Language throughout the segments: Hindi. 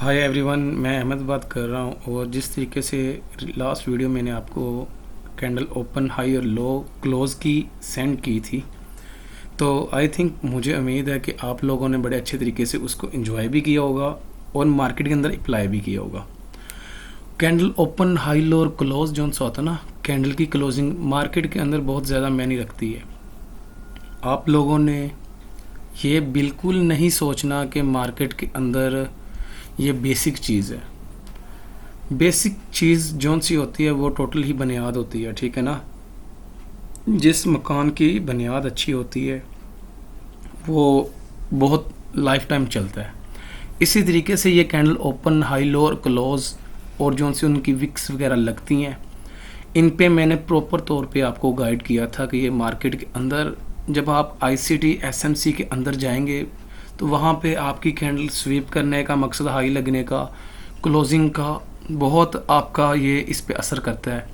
हाय एवरीवन, मैं अहमद बात कर रहा हूँ। और जिस तरीके से लास्ट वीडियो मैंने आपको कैंडल ओपन हाई और लो क्लोज की सेंड की थी, तो आई थिंक मुझे उम्मीद है कि आप लोगों ने बड़े अच्छे तरीके से उसको एंजॉय भी किया होगा और मार्केट के अंदर अप्लाई भी किया होगा। कैंडल ओपन हाई लो और क्लोज जो सा होता है ना, कैंडल की क्लोजिंग मार्केट के अंदर बहुत ज़्यादा मायने रखती है। आप लोगों ने ये बिल्कुल नहीं सोचना कि मार्केट के अंदर ये बेसिक चीज़ है। बेसिक चीज़ जौन सी होती है वो टोटल ही बुनियाद होती है, ठीक है ना। जिस मकान की बुनियाद अच्छी होती है वो बहुत लाइफ टाइम चलता है। इसी तरीके से ये कैंडल ओपन हाई लो और क्लोज और जौन सी उनकी विक्स वगैरह लगती हैं, इन पे मैंने प्रॉपर तौर पे आपको गाइड किया था कि ये मार्केट के अंदर जब आप आईसीटी एसएमसी के अंदर जाएंगे तो वहाँ पे आपकी कैंडल स्वीप करने का मकसद, हाई लगने का, क्लोजिंग का बहुत आपका ये इस पे असर करता है।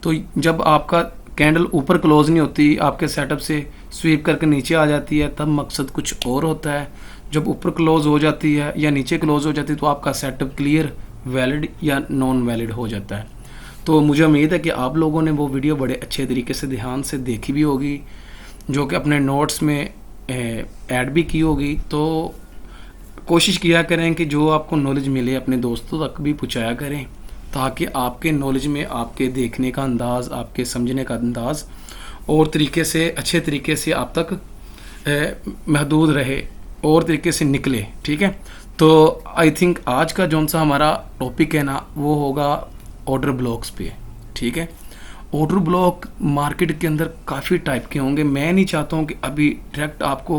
तो जब आपका कैंडल ऊपर क्लोज नहीं होती, आपके सेटअप से स्वीप करके नीचे आ जाती है, तब मकसद कुछ और होता है। जब ऊपर क्लोज हो जाती है या नीचे क्लोज हो जाती है तो आपका सेटअप क्लियर, वैलिड या नॉन वैलिड हो जाता है। तो मुझे उम्मीद है कि आप लोगों ने वो वीडियो बड़े अच्छे तरीके से ध्यान से देखी भी होगी, जो कि अपने नोट्स में ऐड भी की होगी। तो कोशिश किया करें कि जो आपको नॉलेज मिले अपने दोस्तों तक भी पहुँचाया करें, ताकि आपके नॉलेज में आपके देखने का अंदाज़, आपके समझने का अंदाज़ और तरीके से, अच्छे तरीके से आप तक महदूद रहे और तरीके से निकले, ठीक है। तो आई थिंक आज का जौन सा हमारा टॉपिक है ना, वो होगा ऑर्डर ब्लॉक्स पे, ठीक है। ऑर्डर ब्लॉक मार्केट के अंदर काफ़ी टाइप के होंगे। मैं नहीं चाहता हूँ कि अभी डायरेक्ट आपको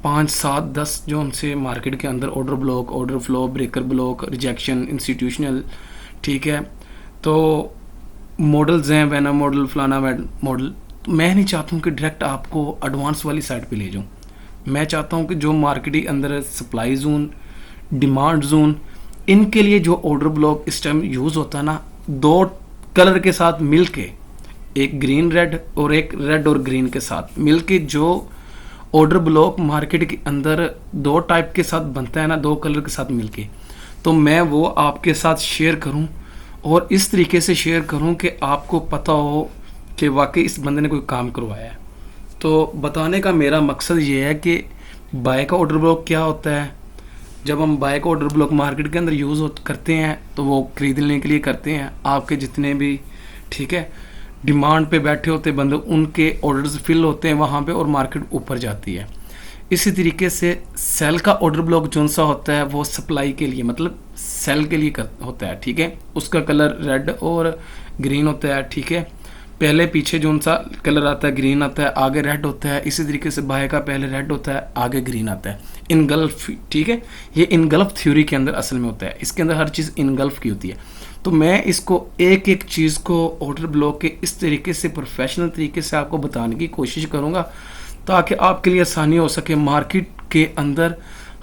5, 7, 10 जो उनसे मार्केट के अंदर order block, order flow, breaker block, rejection, institutional, ठीक है, तो मॉडल्स हैं, वैना मॉडल, फलाना मॉडल। मैं नहीं चाहता हूँ कि डायरेक्ट आपको एडवांस वाली साइड पे ले जाऊँ। मैं चाहता हूँ कि जो मार्केट के अंदर सप्लाई जोन, डिमांड जोन, इनके लिए जो ऑर्डर ब्लॉक इस टाइम यूज़ होता है ना, 2 कलर के साथ मिलके, एक ग्रीन रेड और एक रेड और ग्रीन के साथ मिलके जो ऑर्डर ब्लॉक मार्केट के अंदर 2 टाइप के साथ बनता है ना, 2 कलर के साथ मिलके, तो मैं वो आपके साथ शेयर करूं और इस तरीके से शेयर करूं कि आपको पता हो कि वाकई इस बंदे ने कोई काम करवाया है। तो बताने का मेरा मकसद ये है कि बाय का ऑर्डर ब्लॉक क्या होता है। जब हम बाय का ऑर्डर ब्लॉक मार्केट के अंदर यूज़ करते हैं तो वो खरीदने के लिए करते हैं, आपके जितने भी, ठीक है, डिमांड पे बैठे होते बंदे, उनके ऑर्डर्स फिल होते हैं वहाँ पे और मार्केट ऊपर जाती है। इसी तरीके से सेल का ऑर्डर ब्लॉक जो सा होता है वो सप्लाई के लिए, मतलब सेल के लिए होता है, ठीक है। उसका कलर रेड और ग्रीन होता है, ठीक है। पहले पीछे जो सा कलर आता है ग्रीन आता है, आगे रेड होता है। इसी तरीके से बाय का पहले रेड होता है, आगे ग्रीन आता है, इनगल्फ, ठीक है। ये इनगल्फ थ्योरी के अंदर असल में होता है, इसके अंदर हर चीज़ इनगल्फ की होती है। तो मैं इसको एक एक चीज़ को ऑर्डर ब्लॉक के इस तरीके से प्रोफेशनल तरीके से आपको बताने की कोशिश करूँगा, ताकि आपके लिए आसानी हो सके। मार्केट के अंदर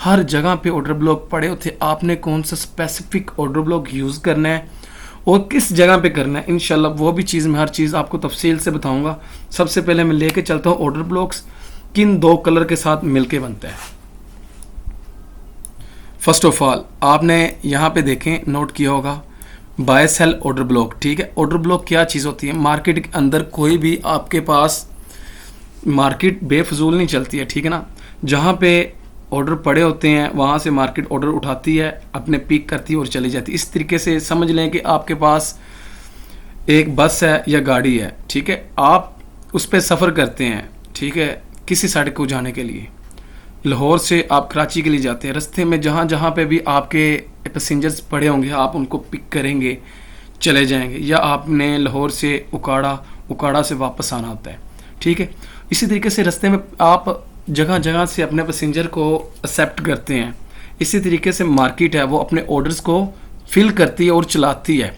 हर जगह पे ऑर्डर ब्लॉक पड़े होते, आपने कौन सा स्पेसिफिक ऑर्डर ब्लॉक यूज़ करना है और किस जगह पे करना है, इंशाल्लाह वो भी चीज़ मैं हर चीज़ आपको तफसील से बताऊंगा। सबसे पहले मैं लेके चलता हूँ ऑर्डर ब्लॉक्स किन 2 कलर के साथ मिलके बनता है। फर्स्ट ऑफ ऑल आपने यहाँ पे देखें, नोट किया होगा, बाय सेल ऑर्डर ब्लॉक, ठीक है। ऑर्डर ब्लॉक क्या चीज़ होती है मार्केट के अंदर? कोई भी आपके पास मार्केट बेफजूल नहीं चलती है, ठीक है ना। जहाँ पे ऑर्डर पड़े होते हैं वहाँ से मार्केट ऑर्डर उठाती है, अपने पिक करती है और चली जाती है। इस तरीके से समझ लें कि आपके पास एक बस है या गाड़ी है, ठीक है, आप उस पर सफ़र करते हैं, ठीक है, किसी साइड को जाने के लिए। लाहौर से आप कराची के लिए जाते हैं, रास्ते में जहाँ जहाँ पे भी आपके पैसेंजर्स पड़े होंगे आप उनको पिक करेंगे, चले जाएंगे। या आपने लाहौर से उकाड़ा से वापस आना होता है, ठीक है। इसी तरीके से रास्ते में आप जगह जगह से अपने पैसेंजर को एक्सेप्ट करते हैं। इसी तरीके से मार्केट है वो अपने ऑर्डर्स को फिल करती है और चलाती है।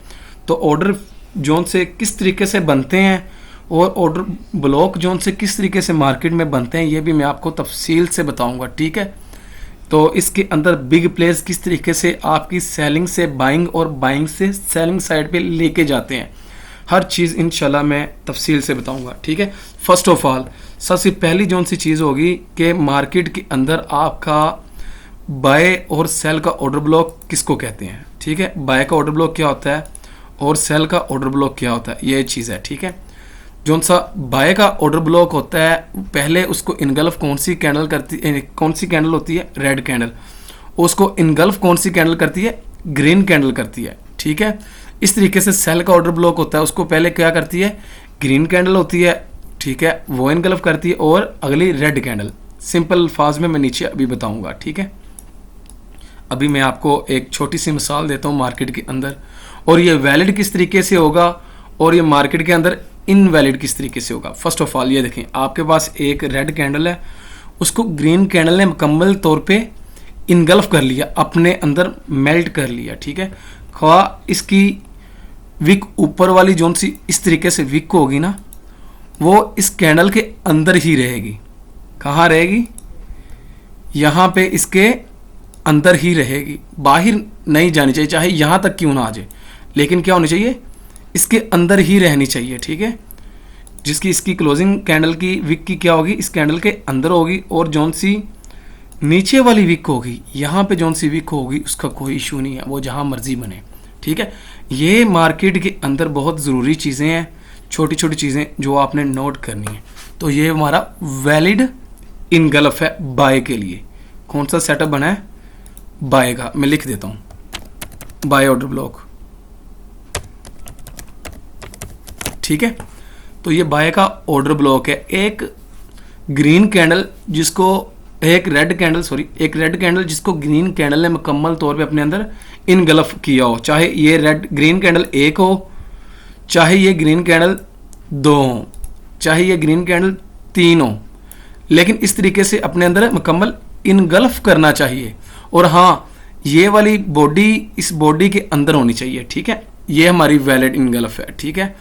तो ऑर्डर जोन से किस तरीके से बनते हैं और ऑर्डर ब्लॉक जोन से किस तरीके से मार्केट में बनते हैं, ये भी मैं आपको तफसील से बताऊंगा, ठीक है। तो इसके अंदर बिग प्लेयर्स किस तरीके से आपकी सेलिंग से बाइंग और बाइंग से सेलिंग साइड पे लेके जाते हैं, हर चीज़ इंशाल्लाह मैं तफसील से बताऊंगा, ठीक है। फर्स्ट ऑफ ऑल सबसे पहली जौन सी चीज़ होगी कि मार्केट के अंदर आपका बाय और सेल का ऑर्डर ब्लॉक किसको कहते हैं, ठीक है। बाय का ऑर्डर ब्लॉक क्या होता है और सेल का ऑर्डर ब्लॉक क्या होता है, ये चीज़ है, ठीक है। जो सा बाय का ऑर्डर ब्लॉक होता है, पहले उसको इनगल्फ कौन सी कैंडल होती है, रेड कैंडल। उसको इनगल्फ कौन सी कैंडल करती है, ग्रीन कैंडल करती है, ठीक है। इस तरीके से सेल का ऑर्डर ब्लॉक होता है, उसको पहले क्या करती है, ग्रीन कैंडल होती है, ठीक है, वो इनगल्फ करती है, और अगली रेड कैंडल। सिंपल अल्फाज में मैं नीचे अभी बताऊंगा, ठीक है। अभी मैं आपको एक छोटी सी मिसाल देता हूँ मार्केट के अंदर, और ये वैलिड किस तरीके से होगा और ये मार्केट के अंदर इनवैलिड किस तरीके से होगा। फर्स्ट ऑफ ऑल ये देखें, आपके पास एक रेड कैंडल है, उसको ग्रीन कैंडल ने मुकम्मल तौर पे इनगल्फ कर लिया, अपने अंदर मेल्ट कर लिया, ठीक है। ख्वा इसकी विक ऊपर वाली जोन सी इस तरीके से विक होगी ना, वो इस कैंडल के अंदर ही रहेगी। कहाँ रहेगी, यहाँ पे इसके अंदर ही रहेगी, बाहर नहीं जानी चाहिए, चाहे यहाँ तक क्यों ना आ जाए, लेकिन क्या होनी चाहिए, इसके अंदर ही रहनी चाहिए, ठीक है। जिसकी इसकी क्लोजिंग कैंडल की विक की क्या होगी, इस कैंडल के अंदर होगी, और जौन सी नीचे वाली विक होगी, यहाँ पे जौन सी विक होगी उसका कोई इशू नहीं है, वो जहाँ मर्जी बने, ठीक है। ये मार्केट के अंदर बहुत ज़रूरी चीज़ें हैं, छोटी छोटी चीज़ें जो आपने नोट करनी है। तो ये हमारा वैलिड इनगल्फ है बाय के लिए। कौन सा सेटअप बना है, बाय का, मैं लिख देता हूँ, बाय ऑर्डर ब्लॉक, ठीक है। तो ये बाय का ऑर्डर ब्लॉक है। एक ग्रीन कैंडल जिसको एक रेड कैंडल जिसको ग्रीन कैंडल ने मुकम्मल तौर पे अपने अंदर इनगल्फ किया हो, चाहे ये ग्रीन कैंडल एक हो, चाहे ये ग्रीन कैंडल दो हो, चाहे ये ग्रीन कैंडल तीन हो, लेकिन इस तरीके से अपने अंदर मुकम्मल इनगल्फ करना चाहिए। और हाँ, ये वाली बॉडी इस बॉडी के अंदर होनी चाहिए, ठीक है। ये हमारी वैलिड इनगल्फ है, ठीक है।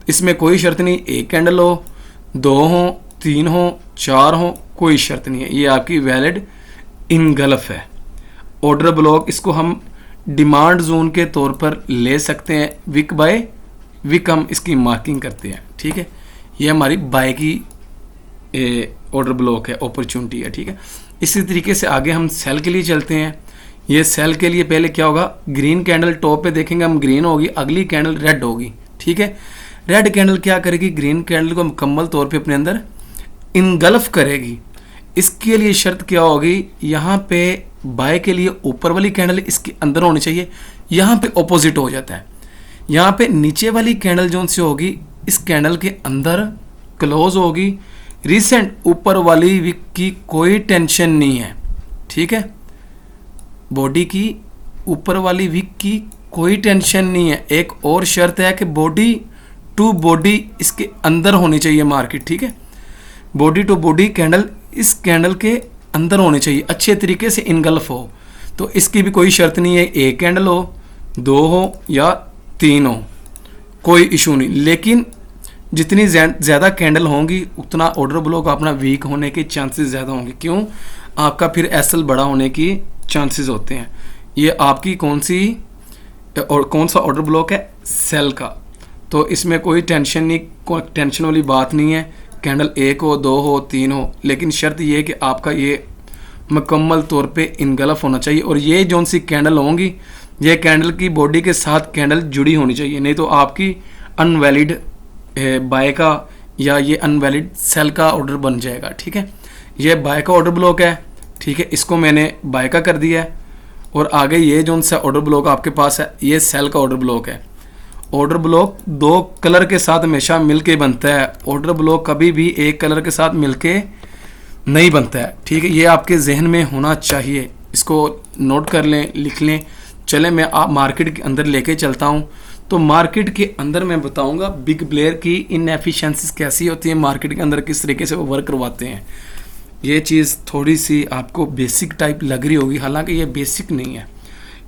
इसमें कोई शर्त नहीं, एक कैंडल हो, दो हो, तीन हो, चार हो, कोई शर्त नहीं है, ये आपकी वैलिड इनगल्फ है। ऑर्डर ब्लॉक इसको हम डिमांड जोन के तौर पर ले सकते हैं, विक बाय विक हम इसकी मार्किंग करते हैं, ठीक है। ये हमारी बाय की ऑर्डर ब्लॉक है, अपॉर्चुनिटी है, ठीक है। इसी तरीके से आगे हम सेल के लिए चलते हैं। ये सेल के लिए पहले क्या होगा, ग्रीन कैंडल टॉप पे देखेंगे हम, ग्रीन होगी, अगली कैंडल रेड होगी, ठीक है। रेड कैंडल क्या करेगी, ग्रीन कैंडल को मुकम्मल तौर पे अपने अंदर इनगल्फ करेगी। इसके लिए शर्त क्या होगी, यहाँ पे बाय के लिए ऊपर वाली कैंडल इसके अंदर होनी चाहिए, यहाँ पे ऑपोजिट हो जाता है। यहाँ पे नीचे वाली कैंडल जो सी होगी इस कैंडल के अंदर क्लोज होगी। रिसेंट ऊपर वाली विक की कोई टेंशन नहीं है, ठीक है। बॉडी की ऊपर वाली विक की कोई टेंशन नहीं है। एक और शर्त है कि बॉडी टू बॉडी इसके अंदर होनी चाहिए मार्केट, ठीक है। बॉडी टू बॉडी कैंडल इस कैंडल के अंदर होनी चाहिए, अच्छे तरीके से इनगल्फ हो। तो इसकी भी कोई शर्त नहीं है, एक कैंडल हो, दो हो या तीन हो, कोई इशू नहीं। लेकिन जितनी ज़्यादा कैंडल होंगी उतना ऑर्डर ब्लॉक अपना वीक होने के चांसेस ज़्यादा होंगे। क्यों, आपका फिर एसएल बड़ा होने की चांसेस होते हैं। ये आपकी कौन सा ऑर्डर ब्लॉक है, सेल का। तो इसमें कोई टेंशन वाली बात नहीं है, कैंडल एक हो, दो हो, तीन हो, लेकिन शर्त ये है कि आपका ये मुकम्मल तौर पे इनगल्फ होना चाहिए। और ये जौन सी कैंडल होंगी, ये कैंडल की बॉडी के साथ कैंडल जुड़ी होनी चाहिए, नहीं तो आपकी अनवैलिड बाय का या ये अनवैलिड सेल का ऑर्डर बन जाएगा, ठीक है। ये बाय का ऑर्डर ब्लॉक है, ठीक है, इसको मैंने बाय का कर दिया है। और आगे ये जो सा ऑर्डर ब्लॉक आपके पास है, ये सेल का ऑर्डर ब्लॉक है। ऑर्डर ब्लॉक दो कलर के साथ हमेशा मिलके बनता है, ऑर्डर ब्लॉक कभी भी एक कलर के साथ मिलके नहीं बनता है, ठीक है। ये आपके जहन में होना चाहिए, इसको नोट कर लें, लिख लें। चले मैं आप मार्केट के अंदर लेके चलता हूँ। तो मार्केट के अंदर मैं बताऊंगा बिग प्लेयर की इनएफिशिएंसीज कैसी होती है, मार्केट के अंदर किस तरीके से वो वर्क करवाते हैं। ये चीज़ थोड़ी सी आपको बेसिक टाइप लग रही होगी, हालांकि ये बेसिक नहीं है।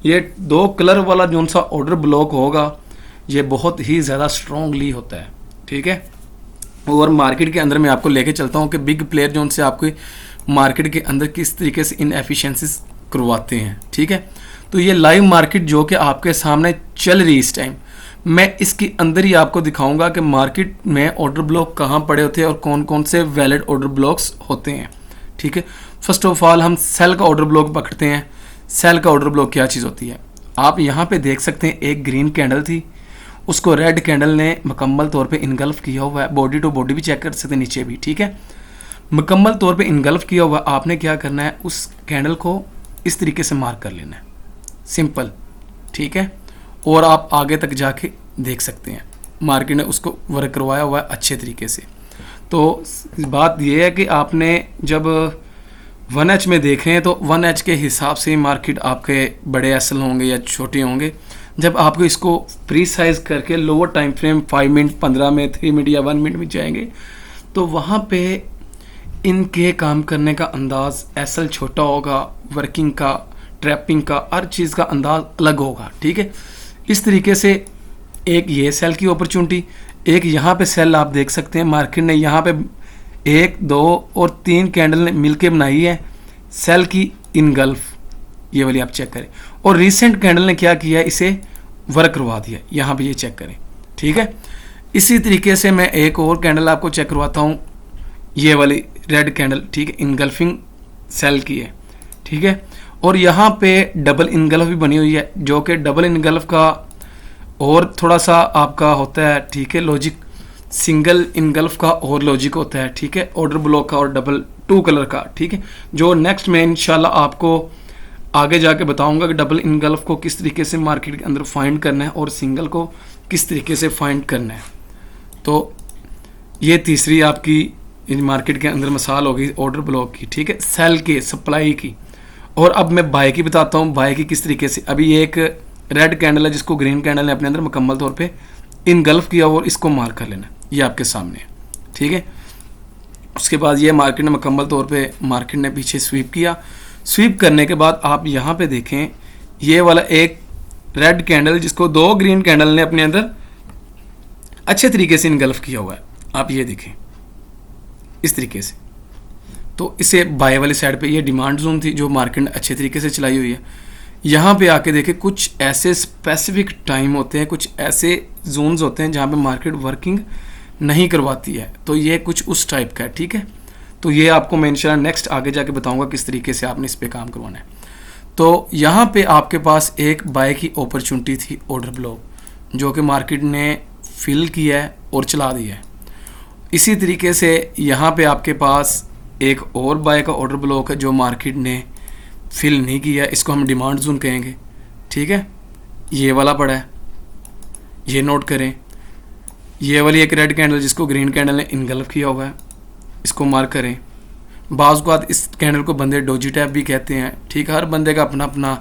ये दो कलर वाला जो सा ऑर्डर ब्लॉक होगा ये बहुत ही ज़्यादा स्ट्रॉन्गली होता है, ठीक है। और मार्केट के अंदर मैं आपको लेके चलता हूँ कि बिग प्लेयर जो उनसे आपके मार्केट के अंदर किस तरीके से इनएफिशिएंसीज करवाते हैं, ठीक है। तो ये लाइव मार्केट जो कि आपके सामने चल रही इस टाइम, मैं इसके अंदर ही आपको दिखाऊंगा कि मार्केट में ऑर्डर ब्लॉक कहाँ पड़े होते हैं और कौन कौन से वैलिड ऑर्डर ब्लॉक्स होते हैं, ठीक है। फर्स्ट ऑफ ऑल हम सेल का ऑर्डर ब्लॉक पकड़ते हैं। सेल का ऑर्डर ब्लॉक क्या चीज़ होती है, आप यहाँ पे देख सकते हैं एक ग्रीन कैंडल थी, उसको रेड कैंडल ने मुकम्मल तौर पे इनगल्फ किया हुआ है। बॉडी टू बॉडी भी चेक कर सकते हैं, नीचे भी, ठीक है, मुकम्मल तौर पे इनगल्फ किया हुआ। आपने क्या करना है, उस कैंडल को इस तरीके से मार्क कर लेना है, सिंपल, ठीक है। और आप आगे तक जाके देख सकते हैं मार्केट ने उसको वर्क करवाया हुआ है अच्छे तरीके से। तो बात यह है कि आपने जब 1H में देख रहे हैं तो 1H के हिसाब से मार्केट आपके बड़े एसल होंगे या छोटे होंगे। जब आपको इसको प्री साइज करके लोअर टाइम फ्रेम 5 मिनट, 15 में, 3 मिनट या 1 मिनट में जाएंगे तो वहाँ पे इनके काम करने का अंदाज, एसल छोटा होगा, वर्किंग का, ट्रैपिंग का, हर चीज़ का अंदाज अलग होगा, ठीक है। इस तरीके से एक ये सेल की अपॉर्चुनिटी, एक यहाँ पे सेल आप देख सकते हैं मार्केट ने यहाँ पे 1, 2 और 3 कैंडल ने मिलके बनाई है सेल की इनगल्फ, ये वाली आप चेक करें। और रिसेंट कैंडल ने क्या किया है, इसे वर्क करवा दिया, यहाँ पे ये चेक करें, ठीक है। इसी तरीके से मैं एक और कैंडल आपको चेक करवाता हूँ, ये वाली रेड कैंडल, ठीक है, इनगल्फिंग सेल की है, ठीक है। और यहाँ पे डबल इनगल्फ भी बनी हुई है, जो कि डबल इनगल्फ का और थोड़ा सा आपका होता है, ठीक है, लॉजिक। सिंगल इनगल्फ का और लॉजिक होता है, ठीक है, ऑर्डर ब्लॉक का और डबल 2 कलर का, ठीक है। जो नेक्स्ट में इंशाल्लाह आपको आगे जाके बताऊंगा कि डबल इनगल्फ को किस तरीके से मार्केट के अंदर फाइंड करना है और सिंगल को किस तरीके से फाइंड करना है। तो ये तीसरी आपकी मार्केट के अंदर मिसाल होगी ऑर्डर ब्लॉक की, ठीक है, सेल के, सप्लाई की। और अब मैं बाय की बताता हूँ, बाय की किस तरीके से। अभी ये एक रेड कैंडल है जिसको ग्रीन कैंडल ने अपने अंदर मुकम्मल तौर पे इनगल्फ किया और इसको मार्क कर लेना, ये आपके सामने है, ठीक है। उसके बाद ये मार्केट ने मुकम्मल तौर पे मार्केट ने पीछे स्वीप किया। स्वीप करने के बाद आप यहाँ पे देखें ये वाला एक रेड कैंडल जिसको 2 ग्रीन कैंडल ने अपने अंदर अच्छे तरीके से इनगल्फ किया हुआ है, आप ये देखें इस तरीके से। तो इसे बाय वाली साइड पे ये डिमांड जोन थी जो मार्केट ने अच्छे तरीके से चलाई हुई है। यहाँ पे आके देखें कुछ ऐसे स्पेसिफिक टाइम होते हैं, कुछ ऐसे जोन्स होते हैं जहाँ पे मार्केट वर्किंग नहीं करवाती है, तो ये कुछ उस टाइप का है, ठीक है। तो ये आपको मैं इंशाल्लाह नेक्स्ट आगे जाके बताऊंगा किस तरीके से आपने इस पे काम करवाना है। तो यहाँ पे आपके पास एक बाय की अपॉर्चुनिटी थी ऑर्डर ब्लॉक, जो कि मार्केट ने फिल किया है और चला दिया है। इसी तरीके से यहाँ पे आपके पास एक और बाय का ऑर्डर ब्लॉक है जो मार्केट ने फिल नहीं किया, इसको हम डिमांड जोन कहेंगे, ठीक है। ये वाला पड़ा है, ये नोट करें। ये वाली एक रेड कैंडल जिसको ग्रीन कैंडल ने इनगल्फ किया हुआ है, इसको मार्क करें। बाज़ औक़ात इस कैंडल को बंदे डोजी टैप भी कहते हैं, ठीक है। हर बंदे का अपना अपना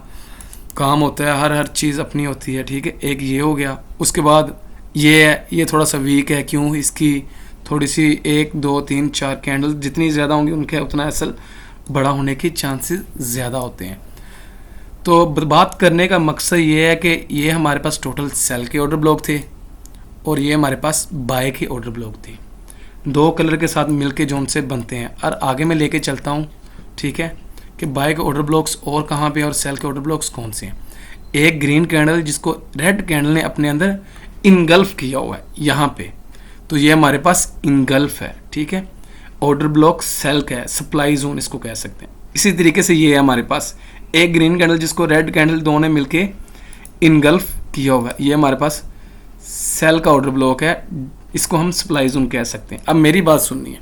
काम होता है, हर चीज़ अपनी होती है, ठीक है। एक ये हो गया। उसके बाद ये है, ये थोड़ा सा वीक है, क्यों, इसकी थोड़ी सी 1, 2, 3, 4 कैंडल जितनी ज़्यादा होंगी उनके उतना असल बड़ा होने के चांसेस ज़्यादा होते हैं। तो बात करने का मकसद ये है कि ये हमारे पास टोटल सेल के ऑर्डर ब्लॉक थे और ये हमारे पास बाय के ऑर्डर ब्लॉक थे, 2 कलर के साथ मिलके जो उनसे बनते हैं। और आगे मैं लेके चलता हूँ, ठीक है, कि बाय के ऑर्डर ब्लॉक्स और कहाँ पे और सेल के ऑर्डर ब्लॉक्स कौन से हैं। एक ग्रीन कैंडल जिसको रेड कैंडल ने अपने अंदर इनगल्फ किया हुआ है यहाँ पे, तो ये हमारे पास इनगल्फ है, ठीक है। ऑर्डर ब्लॉक सेल का है, सप्लाई जोन इसको कह सकते हैं। इसी तरीके से ये है हमारे पास एक ग्रीन कैंडल जिसको रेड कैंडल दोनों ने मिलके इनगल्फ किया हुआ है, ये हमारे पास सेल का ऑर्डर ब्लॉक है, इसको हम सप्लाई जोन कह सकते हैं। अब मेरी बात सुननी है,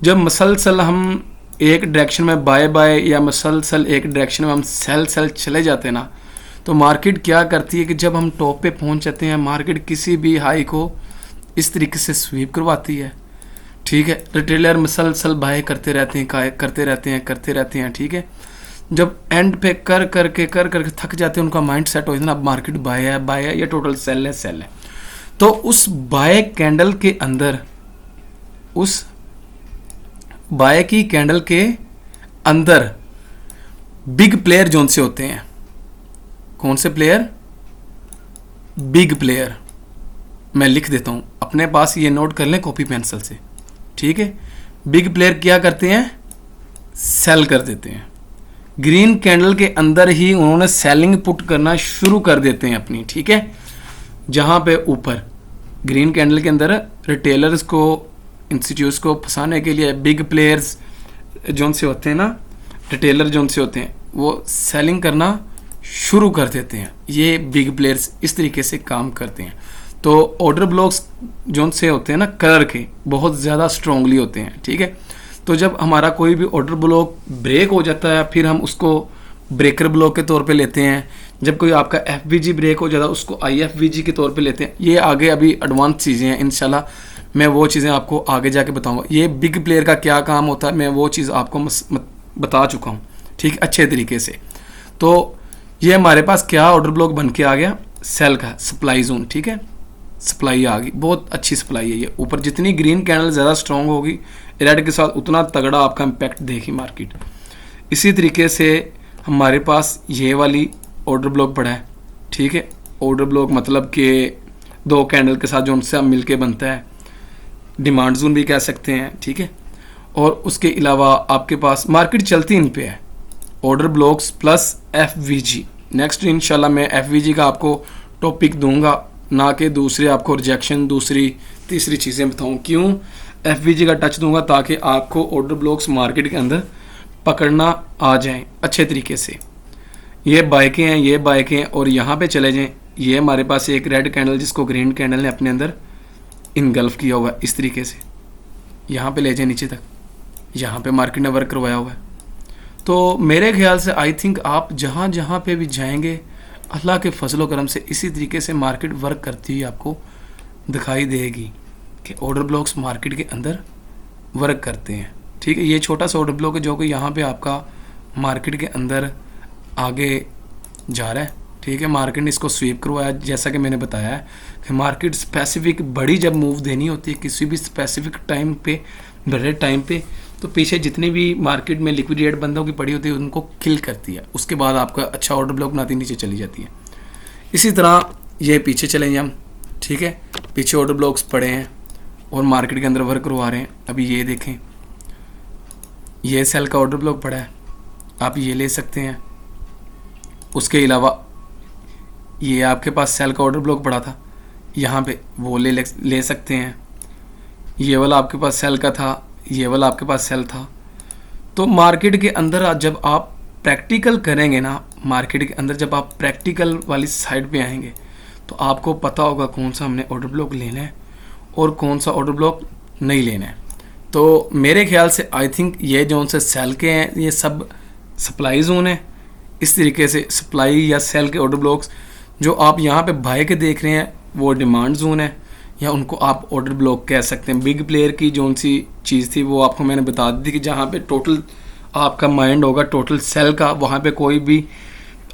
जब मसलसल हम एक डायरेक्शन में बाय बाय या मसलसल एक डायरेक्शन में हम सेल चले जाते हैं ना, तो मार्केट क्या करती है कि जब हम टॉप पे पहुंच जाते हैं, मार्केट किसी भी हाई को इस तरीके से स्वीप करवाती है, ठीक है। रिटेलर मसलसल बाय करते रहते हैं, ठीक है। जब एंड पे कर करके थक जाते हैं, उनका माइंड सेट हो जाता है अब मार्केट बाय है या टोटल सेल है। तो उस बाय कैंडल के अंदर, उस बाय की कैंडल के अंदर बिग प्लेयर जोन से होते हैं। कौन से प्लेयर? Big player. मैं लिख देता हूं अपने पास, ये नोट कर लें कॉपी पेंसिल से, ठीक है। बिग प्लेयर क्या करते हैं? सेल कर देते हैं। ग्रीन कैंडल के अंदर ही उन्होंने सेलिंग पुट करना शुरू कर देते हैं अपनी, ठीक है। जहां पे ऊपर ग्रीन कैंडल के अंदर रिटेलर्स को, इंस्टीट्यूट्स को फंसाने के लिए बिग प्लेयर्स जो से होते हैं ना, रिटेलर जो उनसे होते हैं वो सेलिंग करना शुरू कर देते हैं। ये बिग प्लेयर्स इस तरीके से काम करते हैं। तो ऑर्डर ब्लॉक्स जो उनसे होते हैं ना कलर के, बहुत ज़्यादा स्ट्रांगली होते हैं, ठीक है। तो जब हमारा कोई भी ऑर्डर ब्लॉक ब्रेक हो जाता है फिर हम उसको ब्रेकर ब्लॉक के तौर पे लेते हैं। जब कोई आपका एफवीजी ब्रेक हो जाता है उसको आईएफवीजी के तौर पे लेते हैं। ये आगे अभी एडवांस चीज़ें हैं, इंशाल्लाह मैं वो चीज़ें आपको आगे जाके बताऊंगा। ये बिग प्लेयर का क्या काम होता है मैं वो चीज़ आपको बता चुका हूँ, ठीक, अच्छे तरीके से। तो ये हमारे पास क्या ऑर्डर ब्लॉक बन के आ गया, सेल का सप्लाई जोन, ठीक है। सप्लाई आ गई, बहुत अच्छी सप्लाई है ये। ऊपर जितनी ग्रीन कैंडल ज़्यादा स्ट्रांग होगी रेड के साथ उतना तगड़ा आपका इम्पैक्ट देगी मार्केट। इसी तरीके से हमारे पास ये वाली ऑर्डर ब्लॉक पड़ा है, ठीक है। ऑर्डर ब्लॉक मतलब कि 2 कैंडल के साथ जो उनसे मिल के बनता है, डिमांड जोन भी कह सकते हैं, ठीक है। और उसके अलावा आपके पास मार्केट चलती इन पे है, order blocks plus FVG. Next इंशाल्लाह मैं एफवीजी का आपको टॉपिक दूंगा, ना कि दूसरे आपको रिजेक्शन दूसरी तीसरी चीज़ें बताऊं। क्यों एफवीजी का टच दूंगा ताकि आपको ऑर्डर ब्लॉक्स मार्केट के अंदर पकड़ना आ जाएं अच्छे तरीके से। ये बाइकें हैं, ये बाइकें हैं, और यहाँ पे चले जाएं। ये हमारे पास एक रेड कैंडल जिसको ग्रीन कैंडल ने अपने अंदर इनगल्फ किया हुआ है इस तरीके से, यहाँ पे ले जाए नीचे तक, यहाँ पे मार्केट ने वर्क करवाया हुआ है। तो मेरे ख्याल से आई थिंक आप जहाँ जहाँ पे भी जाएंगे अल्लाह के फजल व करम से इसी तरीके से मार्केट वर्क करती हुई आपको दिखाई देगी कि ऑर्डर ब्लॉक्स मार्केट के अंदर वर्क करते हैं, ठीक है। ये छोटा सा ऑर्डर ब्लॉक है जो कि यहाँ पे आपका मार्केट के अंदर आगे जा रहा है, ठीक है। मार्केट ने इसको स्वीप करवाया, जैसा कि मैंने बताया है कि मार्केट स्पेसिफिक बड़ी जब मूव देनी होती है किसी भी स्पेसिफिक टाइम पे, बड़े टाइम पे, तो पीछे जितने भी मार्केट में लिक्विडेट बंदों की पड़ी होती है उनको किल करती है। उसके बाद आपका अच्छा ऑर्डर ब्लॉक बनाती नीचे चली जाती है। इसी तरह ये पीछे चलेंगे हम, ठीक है। पीछे ऑर्डर ब्लॉक्स पड़े हैं और मार्केट के अंदर वर्क करवा रहे हैं। अभी ये देखें, ये सेल का ऑर्डर ब्लॉक पड़ा है, आप ये ले सकते हैं। उसके अलावा ये आपके पास सेल का ऑर्डर ब्लॉक पड़ा था, यहाँ पे वो ले सकते हैं। ये वाला आपके पास सेल का था, ये वाला आपके पास सेल था। तो मार्केट के अंदर जब आप प्रैक्टिकल करेंगे ना, मार्केट के अंदर जब आप प्रैक्टिकल वाली साइड पे आएंगे तो आपको पता होगा कौन सा हमने ऑर्डर ब्लॉक लेना है और कौन सा ऑर्डर ब्लॉक नहीं लेना है। तो मेरे ख्याल से आई थिंक ये जो उनसे सेल के हैं ये सब सप्लाई जोन है। इस तरीके से सप्लाई या सेल के ऑर्डर ब्लॉक्स जो आप यहाँ पे बाय के देख रहे हैं वो डिमांड जोन है, या उनको आप ऑर्डर ब्लॉक कह सकते हैं। बिग प्लेयर की जो सी चीज़ थी वो आपको मैंने बता दी कि जहाँ पे टोटल आपका माइंड होगा टोटल सेल का, वहाँ पे कोई भी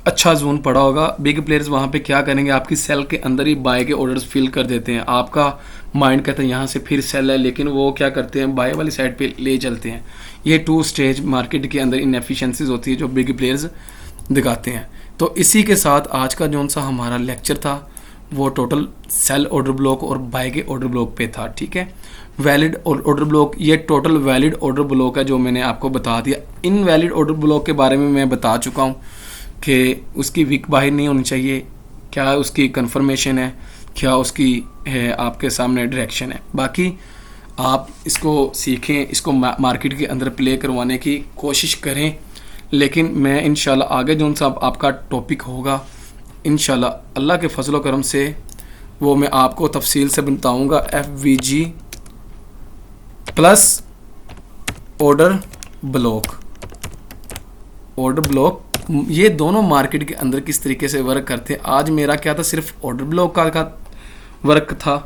अच्छा जोन पड़ा होगा। बिग प्लेयर्स वहाँ पे क्या करेंगे, आपकी सेल के अंदर ही बाय के ऑर्डर्स फिल कर देते हैं। आपका माइंड कहता है यहाँ से फिर सेल है, लेकिन वो क्या करते हैं बाय वाली साइड पे ले चलते हैं। ये 2 स्टेज मार्केट के अंदर इनएफिशिएंसीज होती है जो बिग प्लेयर्स दिखाते हैं। तो इसी के साथ आज का जो सा हमारा लेक्चर था वो टोटल सेल ऑर्डर ब्लॉक और बाय के ऑर्डर ब्लॉक पे था, ठीक है। वैलिड ऑर्डर ब्लॉक, ये टोटल वैलिड ऑर्डर ब्लॉक है जो मैंने आपको बता दिया। इन वैलिड ऑर्डर ब्लॉक के बारे में मैं बता चुका हूँ कि उसकी वीक बाहर नहीं होनी चाहिए, क्या उसकी कंफर्मेशन है, क्या उसकी है आपके सामने डायरेक्शन है। बाकी आप इसको सीखें, इसको मार्केट के अंदर प्ले करवाने की कोशिश करें। लेकिन मैं इंशाल्लाह आगे जो सा आपका टॉपिक होगा इंशाल्लाह अल्लाह के फजल व करम से वो मैं आपको तफसील से बताऊंगा। एफवीजी प्लस ऑर्डर ब्लॉक, ये दोनों मार्केट के अंदर किस तरीके से वर्क करते हैं। आज मेरा क्या था, सिर्फ ऑर्डर ब्लॉक का वर्क था,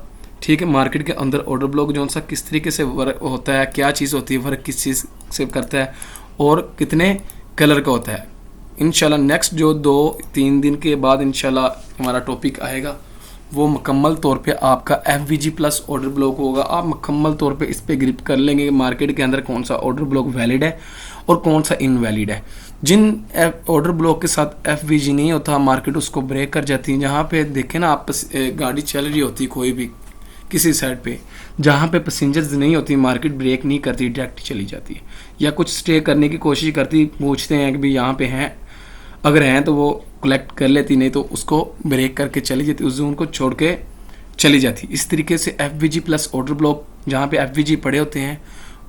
ठीक है। मार्केट के अंदर ऑर्डर ब्लॉक जो सा किस तरीके से वर्क होता है, क्या चीज़ होती है, वर्क किस चीज़ से करता है और कितने कलर का होता है। इंशाल्लाह नेक्स्ट जो 2-3 दिन के बाद इंशाल्लाह हमारा टॉपिक आएगा वो मुकम्मल तौर पे आपका एफवीजी प्लस ऑर्डर ब्लॉक होगा। आप मुकम्मल तौर पे इस पे ग्रिप कर लेंगे कि मार्केट के अंदर कौन सा ऑर्डर ब्लॉक वैलिड है और कौन सा इनवैलिड है। जिन ऑर्डर ब्लॉक के साथ एफवीजी नहीं होता मार्केट उसको ब्रेक कर जाती है। जहाँ पे देखें ना आप गाड़ी चल रही होती कोई भी किसी साइड पे, जहाँ पे पैसेंजर्स नहीं होती मार्केट ब्रेक नहीं करती, डायरेक्ट चली जाती है या कुछ स्टे करने की कोशिश करती, पूछते हैं कि भाई यहाँ पे हैं, अगर हैं तो वो कलेक्ट कर लेती, नहीं तो उसको ब्रेक करके चली जाती, उस जोन को छोड़ के चली जाती। इस तरीके से एफवीजी प्लस ऑर्डर ब्लॉक जहाँ पे एफवीजी पड़े होते हैं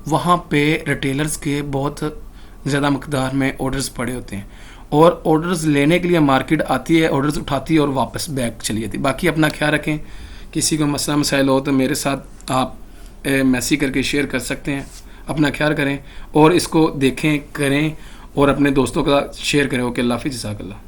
वहाँ पे रिटेलर्स के बहुत ज़्यादा मकदार में ऑर्डर्स पड़े होते हैं, और ऑर्डर्स लेने के लिए मार्केट आती है, ऑर्डर्स उठाती है और वापस बैक चली जाती है। बाकी अपना ख्याल रखें, किसी को मसला मसाइल हो तो मेरे साथ आप मैसेज करके शेयर कर सकते हैं। अपना ख्याल करें और इसको देखें करें और अपने दोस्तों का शेयर करें। ओके, अल्लाह हाफिज़, जज़ाकल्लाह।